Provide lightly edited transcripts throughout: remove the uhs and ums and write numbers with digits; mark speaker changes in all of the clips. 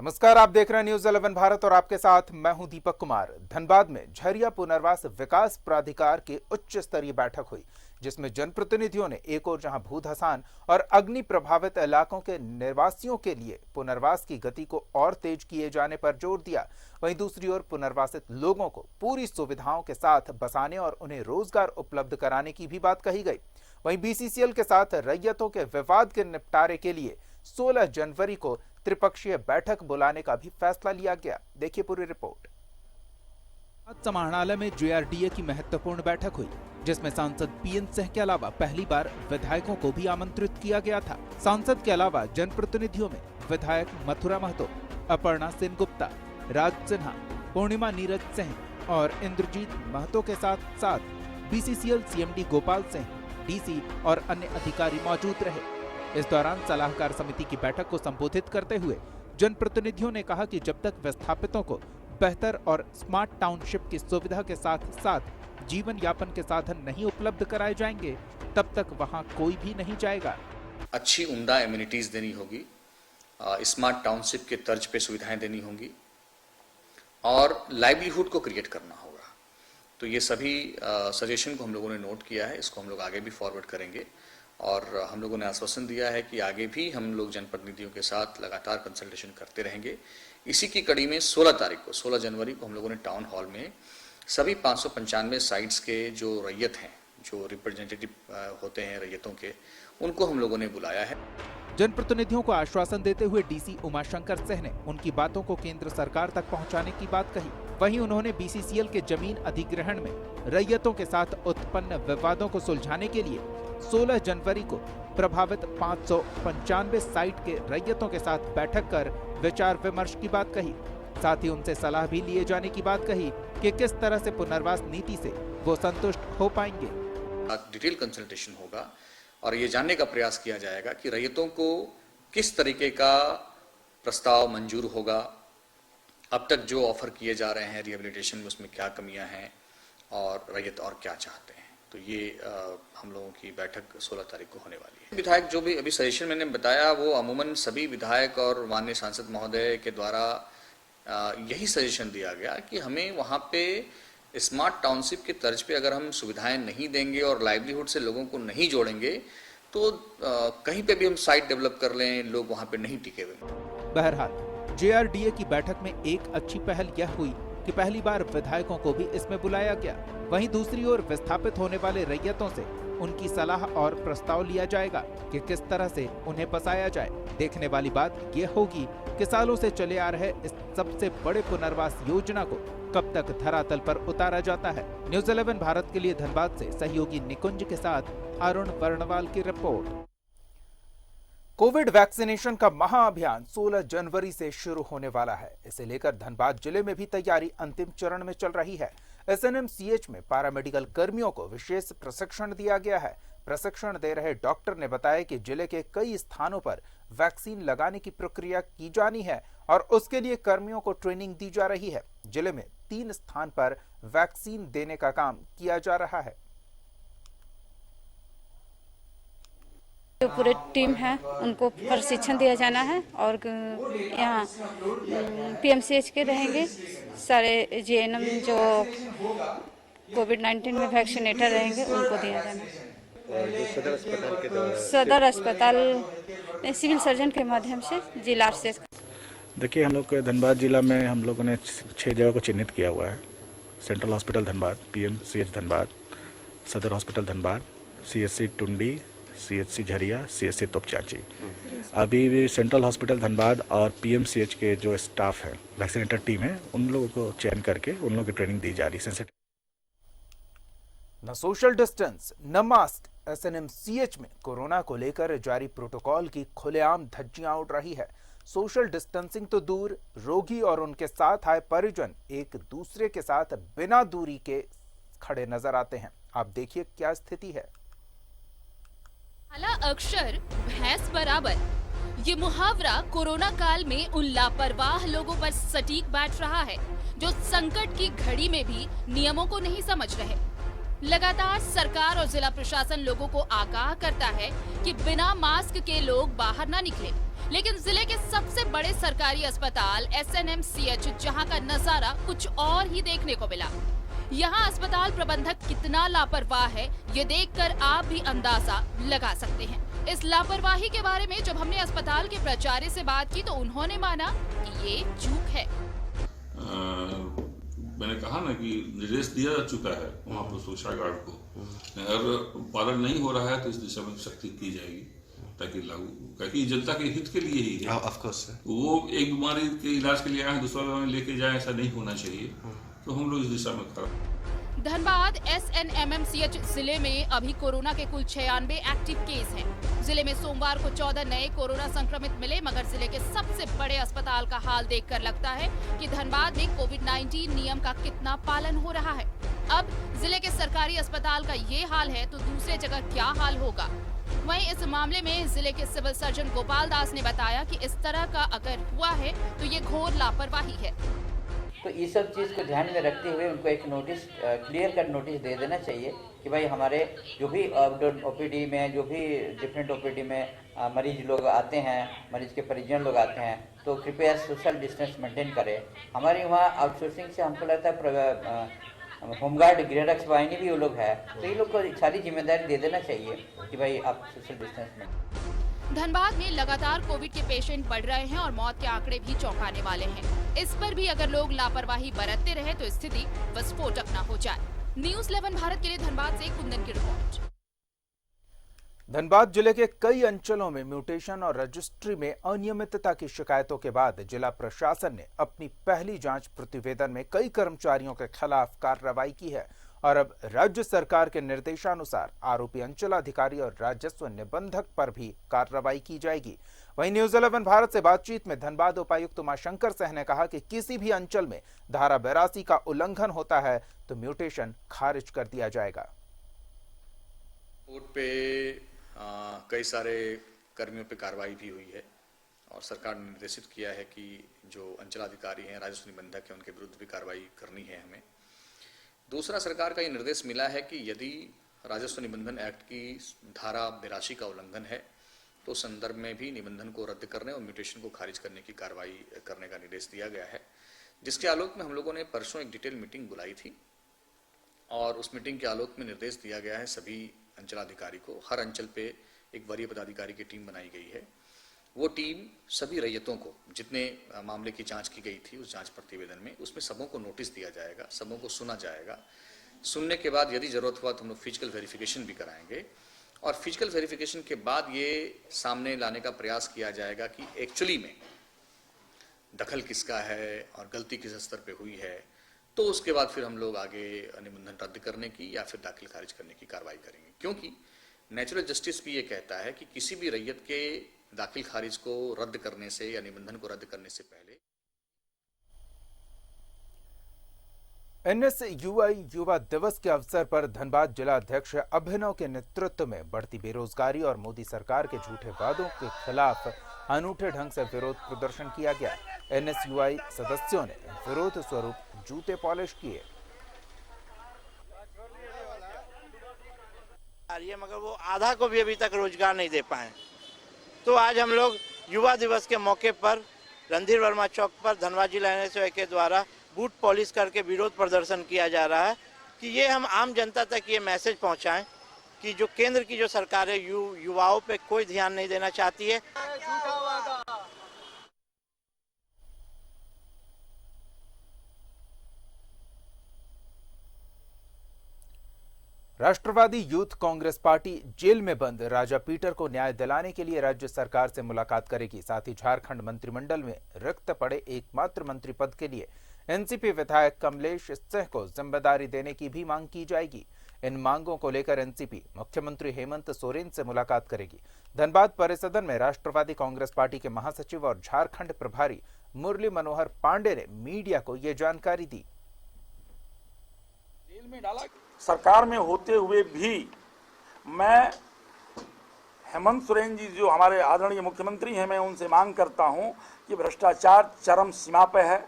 Speaker 1: नमस्कार, आप देख रहे हैं न्यूज 11 भारत और आपके साथ मैं हूं दीपक कुमार। धनबाद में झरिया पुनर्वास विकास प्राधिकार की उच्च स्तरीय बैठक हुई, जिसमें जनप्रतिनिधियों ने एक ओर जहां भू धसान और अग्नि प्रभावित इलाकों के निवासियों के लिए पुनर्वास की गति को और तेज किए जाने पर जोर दिया, वहीं दूसरी ओर पुनर्वासित लोगों को पूरी सुविधाओं के साथ बसाने और उन्हें रोजगार उपलब्ध कराने की भी बात कही गई। वहीं बीसीसीएल के साथ रैयतों के विवाद के निपटारे के लिए 16 जनवरी को त्रिपक्षीय बैठक बुलाने का भी फैसला लिया गया। देखिए पूरी रिपोर्ट। समाहरणालय में जेआरडीए की महत्वपूर्ण बैठक हुई, जिसमें सांसद पीएन सिंह के अलावा पहली बार विधायकों को भी आमंत्रित किया गया था। सांसद के अलावा जनप्रतिनिधियों में विधायक मथुरा महतो, अपर्णा सेन गुप्ता, राज सिन्हा, पूर्णिमा नीरज सिंह और इंद्रजीत महतो के साथ साथ BCCL CMD Gopal Singh, DC और अन्य अधिकारी मौजूद रहे। इस दौरान सलाहकार समिति की बैठक को संबोधित करते हुए जनप्रतिनिधियों ने कहा कि जब तक विस्थापितों को बेहतर और स्मार्ट टाउनशिप की सुविधा के साथ साथ जीवन यापन के साधन नहीं उपलब्ध कराए जाएंगे, तब तक वहां कोई भी नहीं जाएगा।
Speaker 2: अच्छी उम्दा एमिनिटीज देनी होगी, स्मार्ट टाउनशिप के तर्ज पे सुविधाएं देनी होंगी और लाइवलीहुड को क्रिएट करना होगा। तो ये सभी सजेशन को हम लोगों ने नोट किया है, इसको हम लोग आगे भी फॉरवर्ड करेंगे और हम लोगों ने आश्वासन दिया है कि आगे भी हम लोग जनप्रतिनिधियों के साथ लगातार कंसल्टेशन करते रहेंगे। इसी की कड़ी में 16 जनवरी को हम लोगों ने टाउन हॉल में सभी 595 साइट्स के जो रैयत हैं, जो रिप्रेजेंटेटिव होते हैं रैयतों के, उनको हम लोगों ने बुलाया है।
Speaker 1: जनप्रतिनिधियों को आश्वासन देते हुए डीसी उमाशंकर सिंह ने उनकी बातों को केंद्र सरकार तक पहुंचाने की बात कही। वहीं उन्होंने बीसीसीएल के जमीन अधिग्रहण में रैयतों के साथ उत्पन्न विवादों को सुलझाने के लिए 16 जनवरी को प्रभावित 595 साइट के रैयतों के साथ बैठक कर विचार विमर्श की बात कही। साथ ही उनसे सलाह भी लिए जाने की बात कही कि किस तरह से पुनर्वास नीति से वो संतुष्ट हो पाएंगे।
Speaker 2: डिटेल कंसल्टेशन होगा और ये जानने का प्रयास किया जाएगा कि रैयतों को किस तरीके का प्रस्ताव मंजूर होगा, अब तक जो ऑफर किए जा रहे हैं रिहेबिलिटेशन में उसमें क्या कमियां हैं और रैयत और क्या चाहते हैं। तो ये हम लोगों की बैठक 16 तारीख को होने वाली है। विधायक जो भी अभी सजेशन मैंने बताया, वो अमूमन सभी विधायक और माननीय सांसद महोदय के द्वारा यही सजेशन दिया गया कि हमें वहाँ पे स्मार्ट टाउनशिप के तर्ज पे अगर हम सुविधाएं नहीं देंगे और लाइवलीहुड से लोगों को नहीं जोड़ेंगे तो कहीं पे भी हम साइट डेवलप कर लें, लोग वहाँ पे नहीं टिके हुए।
Speaker 1: बहरहाल जेआरडीए की बैठक में एक अच्छी पहल यह हुई कि पहली बार विधायकों को भी इसमें बुलाया गया। वहीं दूसरी ओर विस्थापित होने वाले रैयतों से उनकी सलाह और प्रस्ताव लिया जाएगा कि किस तरह से उन्हें बसाया जाए। देखने वाली बात यह होगी कि सालों से चले आ रहे इस सबसे बड़े पुनर्वास योजना को कब तक धरातल पर उतारा जाता है। न्यूज 11 भारत के लिए धनबाद से सहयोगी निकुंज के साथ अरुण वर्णवाल की रिपोर्ट। कोविड वैक्सीनेशन का महाअभियान 16 जनवरी से शुरू होने वाला है। इसे लेकर धनबाद जिले में भी तैयारी अंतिम चरण में चल रही है। एसएनएमसीएच में पैरामेडिकल कर्मियों को विशेष प्रशिक्षण दिया गया है। प्रशिक्षण दे रहे डॉक्टर ने बताया कि जिले के कई स्थानों पर वैक्सीन लगाने की प्रक्रिया की जानी है और उसके लिए कर्मियों को ट्रेनिंग दी जा रही है। जिले में 3 स्थान पर वैक्सीन देने का काम किया जा रहा है।
Speaker 3: जो पूरे टीम है उनको प्रशिक्षण दिया जाना है और यहाँ पीएमसीएच के रहेंगे सारे जीएनएम जो कोविड-19 में वैक्सीनेटर रहेंगे उनको दिया जाना है। सदर अस्पताल सिविल सर्जन के माध्यम से जिला से।
Speaker 4: देखिए, हम लोग धनबाद जिला में हम लोगों ने 6 जगह को चिन्हित किया हुआ है। Central hospital Dhanbad, PMCH Dhanbad, सदर hospital Dhanbad, CHC Tundi, CHC Jharia, CHC Topchanchi. अभी भी सेंट्रल हॉस्पिटल धनबाद और पीएमसीएच के जो स्टाफ है, वैक्सीनेटर टीम है, उन लोगों को चयन करके उन लोगों की ट्रेनिंग दी जा रही है।
Speaker 1: न सोशल डिस्टेंस न मास्क, एसएनएमसीएच में कोरोना को लेकर जारी प्रोटोकॉल की खुलेआम धज्जियां उड़ रही है। सोशल डिस्टेंसिंग तो दूर, रोगी और उनके साथ आए परिजन एक दूसरे के साथ बिना दूरी के खड़े नजर आते हैं। आप देखिए क्या स्थिति है।
Speaker 5: काला अक्षर भैंस बराबर, ये मुहावरा कोरोना काल में उन लापरवाह लोगों पर सटीक बैठ रहा है जो संकट की घड़ी में भी नियमों को नहीं समझ रहे। लगातार सरकार और जिला प्रशासन लोगों को आगाह करता है कि बिना मास्क के लोग बाहर ना निकले, लेकिन जिले के सबसे बड़े सरकारी अस्पताल SNMCH जहां का नजारा कुछ और ही देखने को मिला। यहाँ अस्पताल प्रबंधक कितना लापरवाह है, ये देखकर आप भी अंदाजा लगा सकते हैं। इस लापरवाही के बारे में जब हमने अस्पताल के प्राचार्य से बात की तो उन्होंने माना कि ये चूक है।
Speaker 6: मैंने कहा ना कि निर्देश दिया जा चुका है वहाँ पर सुरक्षा गार्ड को, अगर पालन नहीं हो रहा है तो इस दिशा में सख्ती की जाएगी ताकि लागू, क्योंकि जनता के हित के लिए ही है।
Speaker 7: ऑफ कोर्स
Speaker 6: वो एक बीमारी के इलाज के लिए आए, दूसरा बीमारी लेके जाए, ऐसा नहीं होना चाहिए। तो हम लोग इस दिशा में खड़े।
Speaker 5: धनबाद SNMMCH जिले में अभी कोरोना के कुल 96 एक्टिव केस हैं। जिले में सोमवार को 14 नए कोरोना संक्रमित मिले, मगर जिले के सबसे बड़े अस्पताल का हाल देखकर लगता है कि धनबाद में कोविड-19 नियम का कितना पालन हो रहा है। अब जिले के सरकारी अस्पताल का ये हाल है तो दूसरे जगह क्या हाल होगा। वहीं इस मामले में जिले के सिविल सर्जन गोपाल दास ने बताया कि इस तरह का अगर हुआ है तो ये घोर लापरवाही है।
Speaker 8: तो इस सब चीज़ को ध्यान में रखते हुए उनको एक नोटिस, क्लियर कट नोटिस दे देना चाहिए कि भाई हमारे जो भी OPD में, जो भी डिफरेंट OPD में मरीज लोग आते हैं, मरीज के परिजन लोग आते हैं, तो कृपया सोशल डिस्टेंस मेंटेन करें। हमारे वहाँ आउटसोर्सिंग से हमको लगता है होमगार्ड ग्रेडक्स वाहिनी भी वो लोग है, तो ये लोग को सारी जिम्मेदारी दे देना चाहिए कि भाई आप सोशल डिस्टेंस में।
Speaker 5: धनबाद में लगातार कोविड के पेशेंट बढ़ रहे हैं और मौत के आंकड़े भी चौंकाने वाले हैं। इस पर भी अगर लोग लापरवाही बरतते रहे तो स्थिति विस्फोटक न हो जाए। न्यूज़ 11 भारत के लिए धनबाद से कुंदन की रिपोर्ट।
Speaker 1: धनबाद जिले के कई अंचलों में म्यूटेशन और रजिस्ट्री में अनियमितता की शिकायतों के बाद जिला प्रशासन ने अपनी पहली जांच प्रतिवेदन में कई कर्मचारियों के खिलाफ कार्रवाई की है और अब राज्य सरकार के निर्देशानुसार आरोपी अंचलाधिकारी और राजस्व निबंधक पर भी कार्रवाई की जाएगी। वहीं न्यूज़ 11 भारत से बातचीत में धनबाद उपायुक्त उमाशंकर सिंह ने कहा कि किसी भी अंचल में धारा 82 का उल्लंघन होता है तो म्यूटेशन खारिज कर दिया जाएगा।
Speaker 2: कोर्ट पे कई सारे कर्मियों पे कार्रवाई भी हुई है और सरकार ने निर्देशित किया है कि जो अंचलाधिकारी हैं, राजस्व निबंधक हैं, उनके विरुद्ध भी कार्रवाई करनी है हमें। दूसरा, सरकार का ये निर्देश मिला है कि यदि राजस्व निबंधन एक्ट की धारा 82 का उल्लंघन है तो संदर्भ में भी निबंधन को रद्द करने और म्यूटेशन को खारिज करने की कार्रवाई करने का निर्देश दिया गया है, जिसके आलोक में हम लोगों ने परसों एक डिटेल मीटिंग बुलाई थी और उस मीटिंग के आलोक में निर्देश दिया गया है सभी अंचलाधिकारी को। हर अंचल पे एक वरीय पदाधिकारी की टीम बनाई गई है। वो टीम सभी रैयतों को, जितने मामले की जांच की गई थी उस जांच प्रतिवेदन में, उसमें सबों को नोटिस दिया जाएगा, सबों को सुना जाएगा। सुनने के बाद यदि जरूरत हुआ तो हम लोग फिजिकल वेरिफिकेशन भी कराएंगे और फिजिकल वेरिफिकेशन के बाद ये सामने लाने का प्रयास किया जाएगा कि एक्चुअली में दखल किसका है और गलती किस स्तर पे हुई है। तो उसके बाद फिर हम लोग आगे निबंधन रद्द करने की या फिर दाखिल खारिज करने की कार्रवाई करेंगे, क्योंकि नेचुरल जस्टिस भी ये कहता है कि किसी भी रैयत के दाखिल खारिज को रद्द करने से या निबंधन को रद्द करने से पहले
Speaker 1: NSUI युवा दिवस के अवसर पर धनबाद जिला अध्यक्ष अभिनव के नेतृत्व में बढ़ती बेरोजगारी और मोदी सरकार के झूठे वादों के खिलाफ अनूठे ढंग से विरोध प्रदर्शन किया गया। NSUI सदस्यों ने विरोध स्वरूप जूते पॉलिश किए।
Speaker 9: मगर वो आधा को भी अभी तक रोजगार नहीं दे पाए। तो आज हम लोग युवा दिवस के मौके पर रणधीर वर्मा चौक पर धनबाद जिला NSUI के द्वारा बूट पॉलिश करके विरोध प्रदर्शन किया जा रहा है कि ये हम आम जनता तक ये मैसेज पहुंचाएं कि जो केंद्र की जो सरकार है युवाओं पे कोई ध्यान नहीं देना चाहती है।
Speaker 1: राष्ट्रवादी यूथ कांग्रेस पार्टी जेल में बंद राजा पीटर को न्याय दिलाने के लिए राज्य सरकार से मुलाकात करेगी। साथ ही झारखंड मंत्रिमंडल में रिक्त पड़े एकमात्र मंत्री पद के लिए एनसीपी विधायक कमलेश सिंह को जिम्मेदारी देने की भी मांग की जाएगी। इन मांगों को लेकर एनसीपी मुख्यमंत्री हेमंत सोरेन से मुलाकात करेगी। धनबाद परिसदन में राष्ट्रवादी कांग्रेस पार्टी के महासचिव और झारखंड प्रभारी मुरली मनोहर पांडे ने मीडिया को यह जानकारी दी।
Speaker 10: जेल में डाला सरकार में होते हुए भी मैं हेमंत सोरेन जी जो हमारे आदरणीय मुख्यमंत्री हैं, मैं उनसे मांग करता हूं कि भ्रष्टाचार चरम सीमा पे है।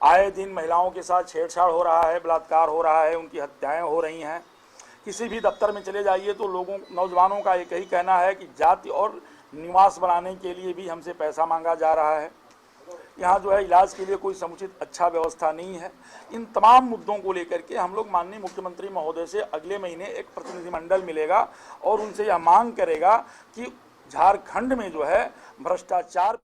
Speaker 10: आए दिन महिलाओं के साथ छेड़छाड़ हो रहा है, बलात्कार हो रहा है, उनकी हत्याएं हो रही हैं। किसी भी दफ्तर में चले जाइए तो लोगों नौजवानों का एक ही कहना है कि जाति और निवास बनाने के लिए भी हमसे पैसा मांगा जा रहा है। यहाँ जो है इलाज के लिए कोई समुचित अच्छा व्यवस्था नहीं है। इन तमाम मुद्दों को लेकर के हम लोग माननीय मुख्यमंत्री महोदय से अगले महीने एक प्रतिनिधिमंडल मिलेगा और उनसे यह मांग करेगा कि झारखंड में जो है भ्रष्टाचार।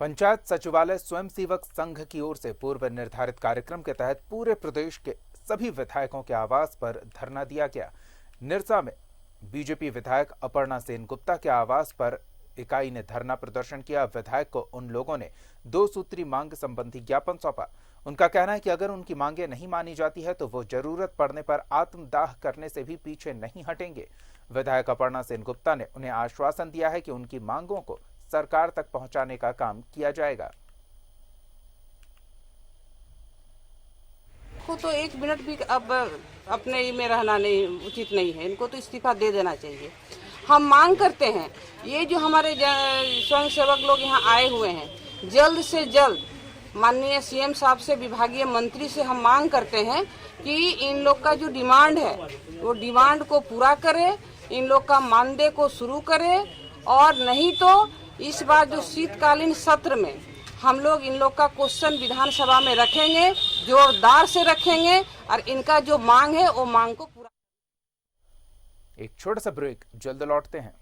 Speaker 1: पंचायत सचिवालय स्वयंसेवक संघ की ओर से पूर्व निर्धारित कार्यक्रम के तहत पूरे प्रदेश के सभी विधायकों के आवास पर धरना दिया गया। निरसा में बीजेपी विधायक अपर्णा सेनगुप्ता के आवास पर इकाई ने धरना प्रदर्शन किया। विधायक को उन लोगों ने 2 सूत्री मांग संबंधी ज्ञापन सौंपा। उनका कहना है कि अगर उनकी मांगें नहीं मानी जाती है तो वो जरूरत पड़ने पर आत्मदाह करने से भी पीछे नहीं हटेंगे। विधायक अपर्णा सेनगुप्ता ने उन्हें आश्वासन दिया है कि उनकी मांगों को सरकार तक पहुंचाने का काम किया जाएगा।
Speaker 7: को तो 1 मिनट भी अब अपने में रहना नहीं उचित नहीं है, इनको तो इस्तीफा दे देना चाहिए। हम मांग करते हैं, ये जो हमारे स्वयंसेवक लोग यहाँ आए हुए हैं, जल्द से जल्द माननीय सीएम साहब से, विभागीय मंत्री से हम मांग करते हैं कि इन लोग का जो डिमांड है वो डिमांड को पूरा करे, इन लोग का मानदेय को शुरू करे, और नहीं तो इस बार जो शीतकालीन सत्र में हम लोग इन लोग का क्वेश्चन विधानसभा में रखेंगे, जोरदार से रखेंगे, और इनका जो मांग है वो मांग को पूरा।
Speaker 1: एक छोटा सा ब्रेक, जल्द लौटते हैं।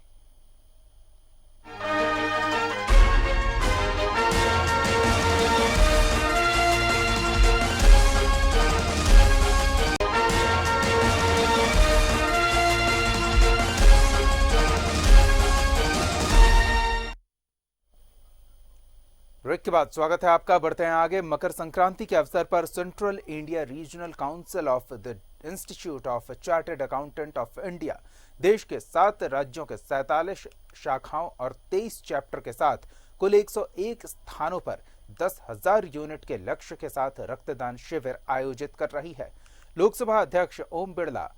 Speaker 1: ब्रेक के बाद स्वागत है आपका। बढ़ते हैं आगे। मकर संक्रांति के अवसर पर central India regional council of the institute of chartered accountant of India देश के 7 राज्यों के 47 शाखाओं और 23 चैप्टर के साथ कुल 101 स्थानों पर 10,000 यूनिट के लक्ष्य के साथ रक्तदान शिविर आयोजित कर रही है। लोकसभा अध्यक्ष ओम बिरला,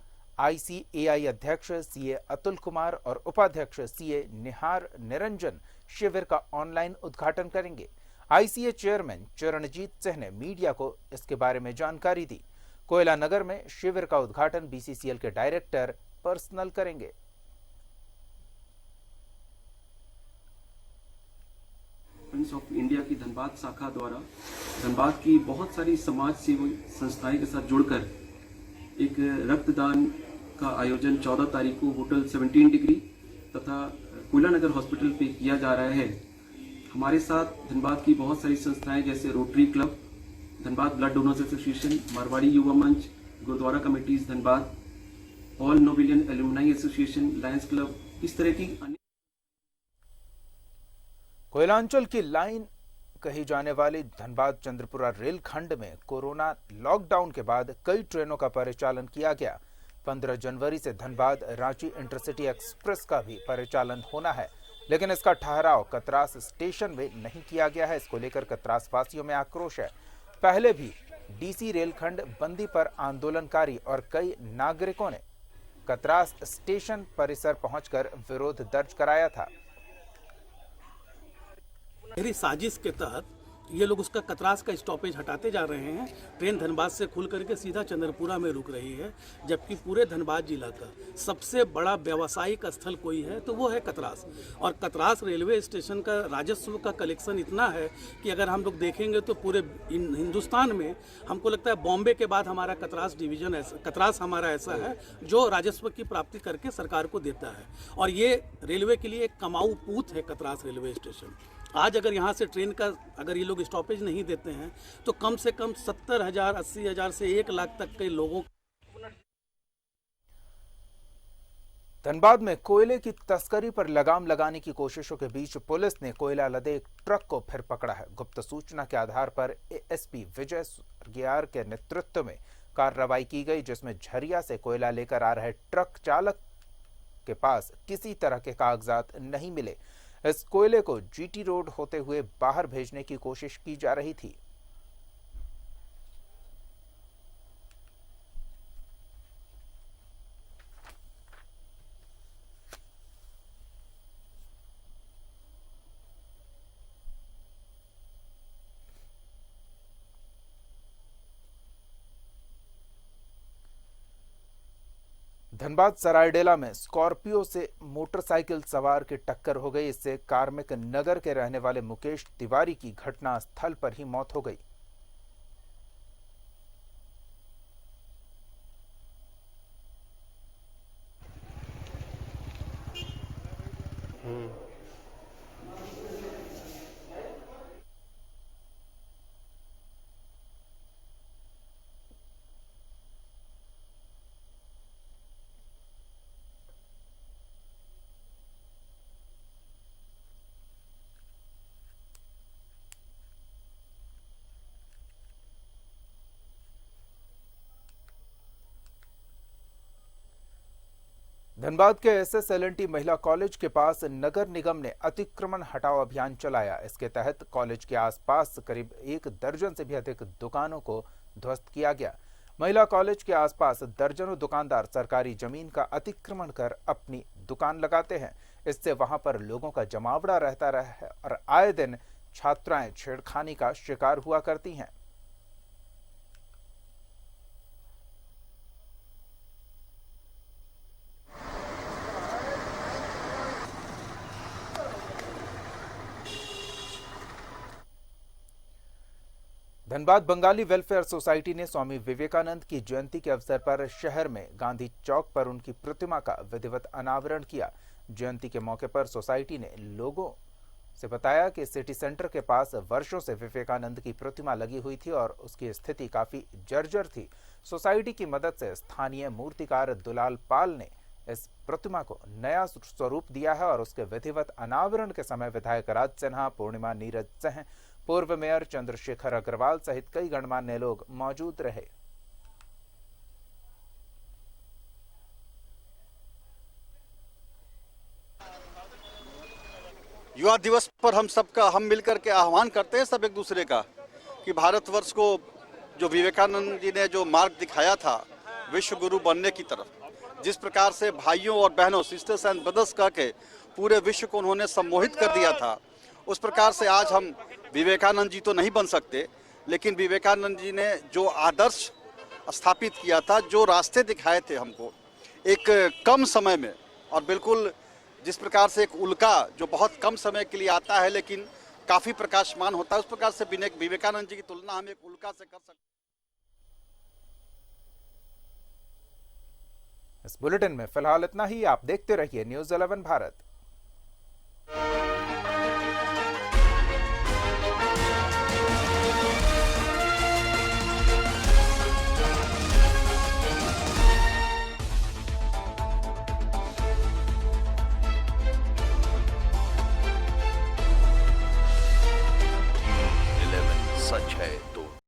Speaker 1: ICAI अध्यक्ष CA अतुल कुमार और उपाध्यक्ष CA निहार निरंजन शिविर का ऑनलाइन उद्घाटन करेंगे। ICA चेयरमैन चरणजीत सिंह ने मीडिया को इसके बारे में जानकारी दी। कोयला नगर में शिविर का उद्घाटन BCCL के डायरेक्टर पर्सनल करेंगे।
Speaker 11: फ्रेंड्स ऑफ इंडिया की धनबाद शाखा द्वारा धनबाद की बहुत सारी समाज सेवी संस्थाएं के साथ जुड़कर एक रक्तदान का आयोजन 14 तारीख को होटल 17 डिग्री तथा कोयला नगर हॉस्पिटल पे किया जा रहा है। हमारे साथ धनबाद की बहुत सारी संस्थाएं जैसे rotary club, Dhanbad blood donors association, Marwari Yuva Manch, Gurudwara committees Dhanbad, all Nobilian alumni association, Lions Club, इस तरह की अन्य।
Speaker 1: कोयलांचल की लाइन कही जाने वाली धनबाद चंद्रपुरा रेलखंड में कोरोना लॉकडाउन के बाद कई ट्रेनों का परिचालन किया गया। 15 जनवरी से धनबाद रांची इंटरसिटी एक्सप्रेस का भी परिचालन होना है, लेकिन इसका ठहराव कतरास स्टेशन में नहीं किया गया है। इसको लेकर कतरास वासियों में आक्रोश है। पहले भी DC रेलखंड बंदी पर आंदोलनकारी और कई नागरिकों ने कतरास स्टेशन परिसर पहुंचकर विरोध दर्ज कराया था।
Speaker 12: मेरी साजिश के तहत ये लोग उसका कतरास का स्टॉपेज हटाते जा रहे हैं। ट्रेन धनबाद से खुल करके सीधा चंद्रपुरा में रुक रही है, जबकि पूरे धनबाद जिला का सबसे बड़ा व्यावसायिक स्थल कोई है तो वो है कतरास। और कतरास रेलवे स्टेशन का राजस्व का कलेक्शन इतना है कि अगर हम लोग देखेंगे तो पूरे हिंदुस्तान में हमको लगता है बॉम्बे के बाद हमारा कतरास डिवीजन ऐसा, कतरास हमारा ऐसा है जो राजस्व की प्राप्ति करके सरकार को देता है। और ये रेलवे के लिए एक कमाऊ पूत है कतरास रेलवे स्टेशन। आज अगर यहाँ से ट्रेन का अगर ये लोग स्टॉपेज नहीं देते हैं तो कम से कम 70,000, 80,000 से 1 लाख तक के लोगों।
Speaker 1: धनबाद में कोयले की तस्करी पर लगाम लगाने की कोशिशों के बीच पुलिस ने कोयला लदे एक ट्रक को फिर पकड़ा है। गुप्त सूचना के आधार पर ASP विजय स्वर्गियार के नेतृत्व में कार्रवाई की गई, जिसमें झरिया से कोयला लेकर आ रहे ट्रक चालक के पास किसी तरह के कागजात नहीं मिले। इस कोयले को GT रोड होते हुए बाहर भेजने की कोशिश की जा रही थी। धनबाद सरायडेला में स्कॉर्पियो से मोटरसाइकिल सवार की टक्कर हो गई। इससे कार्मिक नगर के रहने वाले मुकेश तिवारी की घटना स्थल पर ही मौत हो गई। धनबाद के SSLNT महिला कॉलेज के पास नगर निगम ने अतिक्रमण हटाओ अभियान चलाया। इसके तहत कॉलेज के आसपास करीब 1 दर्जन से भी अधिक दुकानों को ध्वस्त किया गया। महिला कॉलेज के आसपास दर्जनों दुकानदार सरकारी जमीन का अतिक्रमण कर अपनी दुकान लगाते हैं। इससे वहां पर लोगों का जमावड़ा रहता है और आए दिन छात्राएं छेड़खानी का शिकार हुआ करती हैं। धनबाद बंगाली वेलफेयर सोसाइटी ने स्वामी विवेकानंद की जयंती के अवसर पर शहर में गांधी चौक पर उनकी प्रतिमा का विधिवत अनावरण किया। जयंती के मौके पर सोसाइटी ने लोगों से बताया कि सिटी सेंटर के पास वर्षों से विवेकानंद की प्रतिमा लगी हुई थी और उसकी स्थिति काफी जर्जर थी। सोसाइटी की मदद से स्थानीय मूर्तिकार दुलाल पाल ने इस प्रतिमा को नया स्वरूप दिया है और उसके विधिवत अनावरण के समय विधायक राज सिन्हा, पूर्णिमा नीरज सिंह, पूर्व मेयर चंद्रशेखर अग्रवाल सहित कई गणमान्य लोग मौजूद रहे।
Speaker 13: युवा दिवस पर हम मिलकर के आह्वान करते हैं सब एक दूसरे का कि भारतवर्ष को जो विवेकानंद जी ने जो मार्ग दिखाया था विश्व गुरु बनने की तरफ, जिस प्रकार से भाइयों और बहनों, सिस्टर्स एंड ब्रदर्स कह के पूरे विश्व को उन्होंने सम्मोहित कर दिया था, उस प्रकार से आज हम विवेकानंद जी तो नहीं बन सकते, लेकिन विवेकानंद जी ने जो आदर्श स्थापित किया था, जो रास्ते दिखाए थे हमको एक कम समय में, और बिल्कुल जिस प्रकार से एक उल्का जो बहुत कम समय के लिए आता है लेकिन काफी प्रकाशमान होता है, उस प्रकार से विवेकानंद जी की तुलना हम एक उल्का से कर सकते हैं।
Speaker 1: इस बुलेटिन में फिलहाल इतना ही। आप देखते रहिए न्यूज़ 11 भारत।
Speaker 14: सच है तो